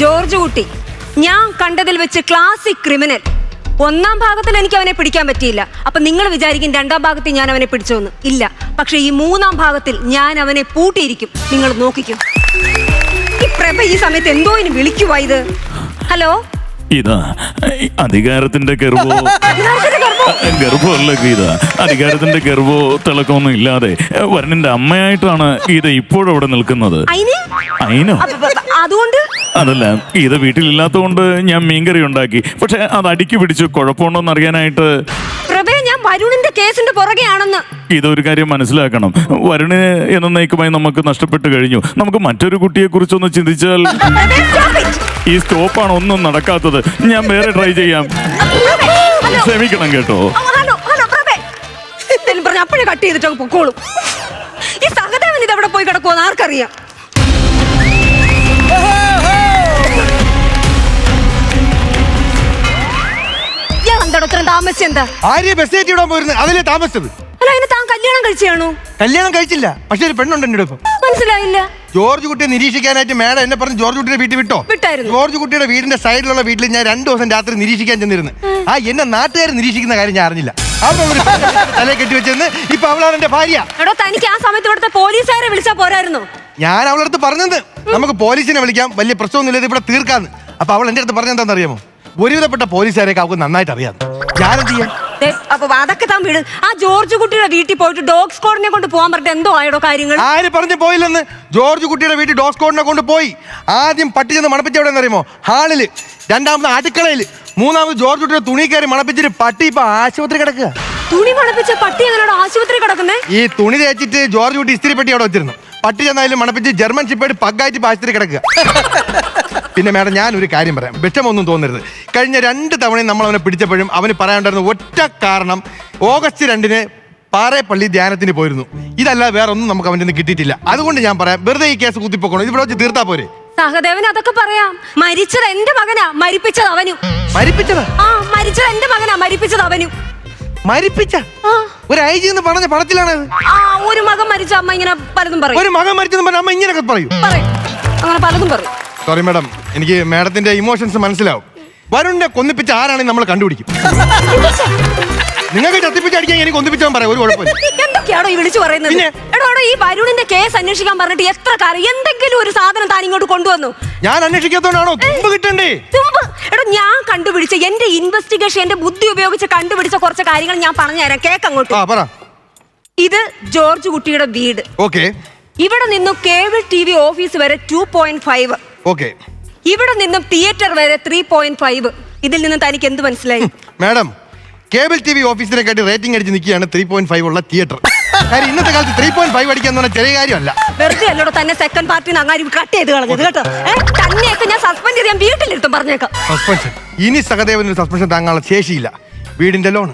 George കുട്ടി ഞാൻ കണ്ടതിൽ വെച്ച് ക്ലാസിക് ക്രിമിനൽ. ഒന്നാം ഭാഗത്തിൽ എനിക്ക് അവനെ പിടിക്കാൻ പറ്റിയില്ല. അപ്പൊ നിങ്ങൾ വിചാരിക്കും രണ്ടാം ഭാഗത്തിൽ ഞാൻ അവനെ പിടിച്ചോന്ന്. ഇല്ല, പക്ഷെ ഈ മൂന്നാം ഭാഗത്തിൽ ഞാൻ അവനെ പൂട്ടിയിരിക്കും. നിങ്ങൾ നോക്കിക്കും. ഈ പ്രഭ ഈ സമയത്ത് എന്തോ ഇനി വിളിക്കുവാ ഇത്. ഹലോ, ഇതാ അധികാരത്തിന്റെ ഗർഭോ ഗർഭമല്ല ഗീത, അധികാരത്തിന്റെ ഗർഭോ തിളക്കമൊന്നും ഇല്ലാതെ വരണിന്റെ അമ്മയായിട്ടാണ് ഗീത ഇപ്പോഴവിടെ നിൽക്കുന്നത്. അയിനോ? അതുകൊണ്ട് അതല്ല, ഗീത വീട്ടിലില്ലാത്തതുകൊണ്ട് ഞാൻ മീൻകറി ഉണ്ടാക്കി. പക്ഷെ അത് അടുക്കി പിടിച്ചു. കുഴപ്പമുണ്ടോന്ന് അറിയാനായിട്ട്. പ്രഭേ, ഞാൻ വരുണിന്റെ കേസിന്റെ പുറകെയാണെന്ന്. ഇതൊരു കാര്യം മനസ്സിലാക്കണം. വരുണിന് എന്നേക്കുമായി നമുക്ക് നഷ്ടപ്പെട്ടു കഴിഞ്ഞു. നമുക്ക് മറ്റൊരു കുട്ടിയെ കുറിച്ചൊന്ന് ചിന്തിച്ചാൽ. ഈ സ്റ്റോപ്പാണ് ഒന്നും നടക്കാത്തത്. ഞാൻ വേറെ ട്രൈ ചെയ്യാം. ക്ഷമിക്കണം കേട്ടോ. അപ്പോഴേ കട്ട് ചെയ്തിട്ട് പൊക്കോളും. ഈ സഹദേവൻ ഇത് എവിടെ പോയി കിടക്കുമെന്ന് ആർക്കറിയാം. താമസിച്ചെന്താ? ആര്യ ബസ് കയറ്റി വിടാൻ പോയിരുന്നു, അതിലെ താമസിച്ചത്. അല്ല, അതിന് താൻ കല്യാണം കഴിച്ചാണോ? കല്യാണം കഴിച്ചില്ല, പക്ഷെ ഒരു പെണ്ണുണ്ട് എന്റെ ഇപ്പം. മനസ്സിലായില്ല. ജോർജ് കുട്ടിയെ നിരീക്ഷിക്കാനായിട്ട് മേഡം എന്നെ പറഞ്ഞ് ജോർജ് കുട്ടിയുടെ വീട്ടിൽ വിട്ടോ. വിട്ടായിരുന്നു. ജോർജ് കുട്ടിയുടെ വീടിന്റെ സൈഡിലുള്ള വീട്ടിൽ ഞാൻ 2 ദിവസം രാത്രി നിരീക്ഷിക്കാൻ ചെന്നിരുന്നു. എന്നെ നാട്ടുകാർ നിരീക്ഷിക്കുന്ന കാര്യം ഞാൻ അറിഞ്ഞില്ല. അവിടെ തലയെ കെട്ടി വെച്ചെന്ന് ഇപ്പൊ അവളാണ് എന്റെ ഭാര്യ. എടോ, തനിക്ക് ആ സമയത്ത് ഇവിടുത്തെ പോലീസുകാരെ വിളിച്ചാ പോരായിരുന്നു? ഞാൻ അവളുടെ അടുത്ത് പറഞ്ഞത് നമുക്ക് പോലീസിനെ വിളിക്കാം, വലിയ പ്രശ്നമൊന്നുമില്ല, ഇവിടെ തീർക്കാന്ന്. അപ്പൊ അവൾ എന്റെ അടുത്ത് പറഞ്ഞെന്താണെന്നറിയാമോ? ഒരുവിധപ്പെട്ട പോലീസുകാരെയൊക്കെ അവൾക്ക് നന്നായിട്ട് അറിയാം. ഞാനെന്ത് ചെയ്യാൻ? അപ്പൊ അതൊക്കെ താൻ വീട്. ആ ജോർജ് കുട്ടിയുടെ വീട്ടിൽ പോയിട്ട് ഡോഗ് സ്ക്വാഡിനെ കൊണ്ട് പോകാൻ പറഞ്ഞിട്ട് എന്തോ ആയടോ കാര്യങ്ങൾ? ആര് പറഞ്ഞു പോയില്ലെന്ന്? ജോർജ് കുട്ടിയുടെ വീട്ടിൽ ഡോഗ് സ്ക്വാഡിനെ കൊണ്ട് പോയി. ആദ്യം പട്ടി ചെന്ന് മണപ്പിച്ച എവിടെ അറിയുമോ? ഹാളില്. രണ്ടാമത് അടുക്കളയിൽ. മൂന്നാമത് ജോർജ് കുട്ടിയുടെ തുണി കയറി മണപ്പിച്ചിട്ട് പട്ടി ഇപ്പൊ ആശുപത്രി കിടക്കുക. തുണി മണപ്പിച്ച പട്ടി എങ്ങനെയാണോ ആശുപത്രി കിടക്കുന്നേ? ഈ തുണി തേച്ചിട്ട് ജോർജ് കുട്ടി ഇസ്തിരി പെട്ടി അവിടെ വെച്ചിരുന്നു. പട്ടി ചെന്നാലും മണപ്പിച്ച് ജർമ്മൻ ഷിപ്പേഡ് പഗ്ഗായിട്ട് ആശുപത്രി കിടക്കുക. പിന്നെ മേഡം, ഞാനൊരു കാര്യം പറയാം, വിഷമൊന്നും തോന്നരുത്. കഴിഞ്ഞ 2 തവണയും നമ്മൾ അവനെ പിടിച്ചപ്പോഴും അവന് പറയാനുണ്ടായിരുന്ന ഒറ്റ കാരണം ഓഗസ്റ്റ് 2-ന് പാറേപ്പള്ളി ധ്യാനത്തിന് പോയിരുന്നു. ഇതല്ല വേറെ ഒന്നും നമുക്ക് അവൻ്റെ കിട്ടിയിട്ടില്ല. അതുകൊണ്ട് ഞാൻ പറയാം, വെറുതെ ഈ കേസ് കുത്തിപ്പോക്കണം, ഇവിടെ വെച്ച് തീർത്താ പോരെ. സഹദേവൻ അതൊക്കെ പറയാം. മരിച്ചത് എന്റെ മകനാ, മരിപ്പിച്ചത് അവനും. മരിപ്പിച്ചതാ? ആ, മരിച്ചത് എന്റെ മകനാ, മരിപ്പിച്ചത് അവനും. മരിപ്പിച്ച ഒരു ഐ ജി എന്ന് പറഞ്ഞ പടത്തിലാണ്. ഒരു മകൻ മരിച്ച അമ്മ ഇങ്ങനെ പലതും പറയും. ഒരു മകൻ മരിച്ചെന്ന് പറഞ്ഞ അമ്മ ഇങ്ങനെയൊക്കെ പറയും. അങ്ങനെ പലതും പറയും. സോറി മാഡം, എനിക്ക് മാഡത്തിന്റെ ഇമോഷൻസ് മനസ്സിലാവും. വരുണിനെ കൊന്നിപ്പിച്ച ആരാണെന്ന് നമ്മൾ കണ്ടുപിടിക്കും. നിങ്ങൾക്ക് ചത്തിപ്പിച്ചടിക്കാൻ എനിക്ക് കൊന്നിപ്പിച്ചാൻ പറയാം, ഒരു കുഴപ്പമില്ല. എന്തൊക്കെയാണോ ഈ വിളിച്ചു പറയുന്നത്? എടോ, ഈ വരുണിന്റെ കേസ് അന്വേഷിക്കാൻ പറഞ്ഞിട്ട് എത്ര കാര്യം, എന്തെങ്കിലും ഒരു സാധനം താൻ ഇങ്ങോട്ട് കൊണ്ടുവന്നു. ഞാൻ അന്വേഷിക്കാത്തോണ്ടാണോ തുമ്പ് കിട്ടണ്ടേ? തുമ്പ്? എടോ, ഞാൻ കണ്ടുപിടിച്ച എന്റെ ഇൻവെസ്റ്റിഗേഷൻ, എന്റെ ബുദ്ധി ഉപയോഗിച്ച് കണ്ടുപിടിച്ച കുറച്ച് കാര്യങ്ങൾ ഞാൻ പറഞ്ഞുതരാം, കേക്ക് അങ്ങോട്ട്. ഇത് ജോർജ് കുട്ടിയുടെ വീട്. ഓക്കെ. ഇവിടെ നിന്നും കേബിൾ TV ഓഫീസ് വരെ 2.5. ഓക്കെ. ഇവിടെ നിന്നും തിയേറ്റർ വരെ 3.5. ഇതിൽ നിന്ന് തനിക്ക് എന്ത് മനസ്സിലായി? മാഡം, കേബിൾ TV ഓഫീസിനെ കാട്ടി റേറ്റിംഗ് അടിച്ച് നിൽക്കുകയാണ് 3.5 ഉള്ള തിയേറ്റർ. കാര്യം ഇന്നത്തെ കാലത്ത് 3.5 അടിക്കാന്ന് പറഞ്ഞാൽ ചെറിയ കാര്യമല്ല. വെറുതെ അല്ലോടോ തന്നെ സെക്കൻഡ് പാർട്ടിന്ന് അങ്ങാരി കട്ട് ചെയ്ത് കളഞ്ഞത് കേട്ടോ. തന്നെയൊക്കെ ഞാൻ സസ്പെൻഡ് ചെയ്ത് ഞാൻ വീട്ടിലിരുത്തും, പറഞ്ഞേക്കാം. സസ്പെൻഷൻ? ഇനി സഹദേവന് സസ്പെൻഷൻ താങ്ങാനുള്ള ശേഷിയില്ല. വീടിന്റെ ലോൺ